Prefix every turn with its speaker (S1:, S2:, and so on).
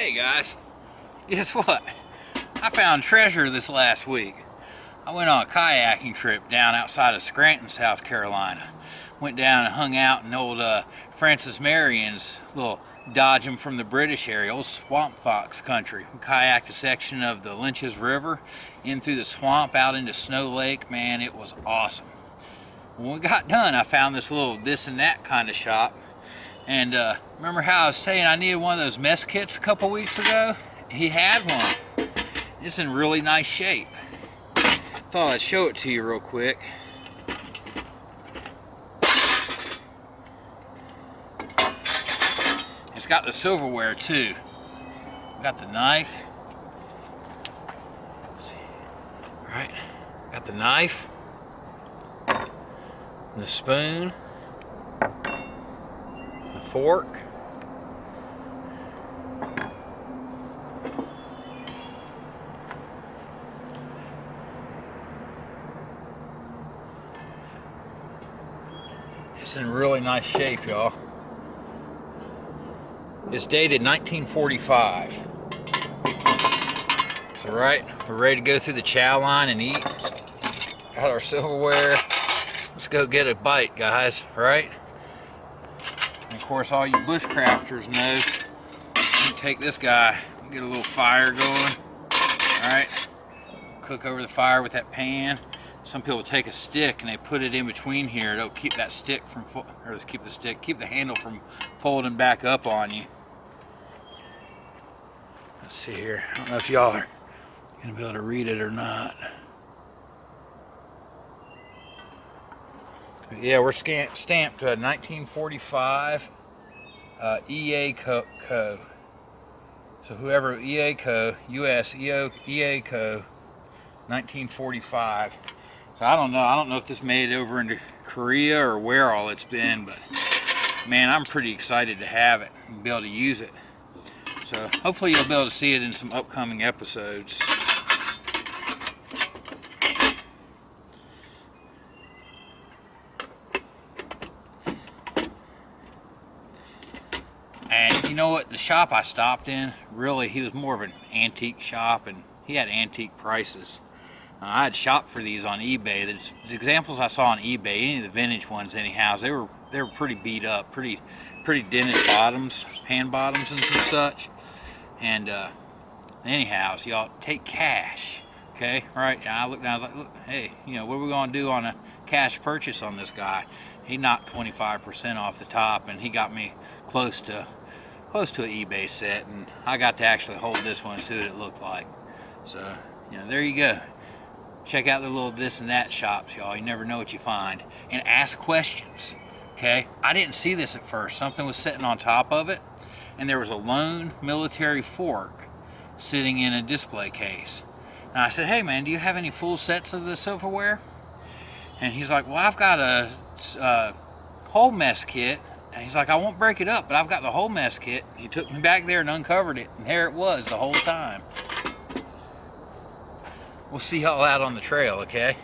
S1: Hey guys, guess what? I found treasure this last week. I went on a kayaking trip down outside of Scranton, South Carolina. Went down and hung out in old Francis Marion's little dodging from the British area, old swamp fox country. We kayaked a section of the Lynch's River in through the swamp out into Snow Lake. Man, it was awesome. When we got done, I found this little this and that kind of shop. And remember how I was saying I needed one of those mess kits a couple weeks ago? He had one. It's in really nice shape. Thought I'd show it to you real quick. It's got the silverware too. Got the knife. Let's see. Right. Got the knife. And the spoon. The fork. It's in really nice shape, y'all. It's dated 1945. So right, we're ready to go through the chow line and eat. Got our silverware. Let's go get a bite, guys, right? And of course, all you bushcrafters know, you take this guy, get a little fire going, all right? Cook over the fire with that pan. Some people take a stick and they put it in between here. It'll keep that stick from, keep the handle from folding back up on you. Let's see here. I don't know if y'all are gonna be able to read it or not. But yeah, we're stamped 1945 EA Co. So whoever EA Co, US EA Co, 1945. So I don't know if this made it over into Korea or where all it's been, but man, I'm pretty excited to have it and be able to use it. So hopefully you'll be able to see it in some upcoming episodes. And you know what, the shop I stopped in, really, he was more of an antique shop and he had antique prices. I had shopped for these on eBay. The examples I saw on eBay, any of the vintage ones anyhow, they were pretty beat up, pretty dented bottoms, pan bottoms and such. And anyhow, so y'all take cash, okay? Right? And I looked down, I was like, look, hey, you know, what are we gonna do on a cash purchase on this guy? He knocked 25% off the top, and he got me close to an eBay set, and I got to actually hold this one and see what it looked like. So, you know, there you go. Check out the little this and that shops, y'all. You never know what you find. And ask questions, okay? I didn't see this at first. Something was sitting on top of it, and there was a lone military fork sitting in a display case. And I said, hey man, do you have any full sets of the silverware? And he's like, well, I've got a whole mess kit. And he's like, I won't break it up, but I've got the whole mess kit. He took me back there and uncovered it, and there it was the whole time. We'll see y'all out on the trail, okay?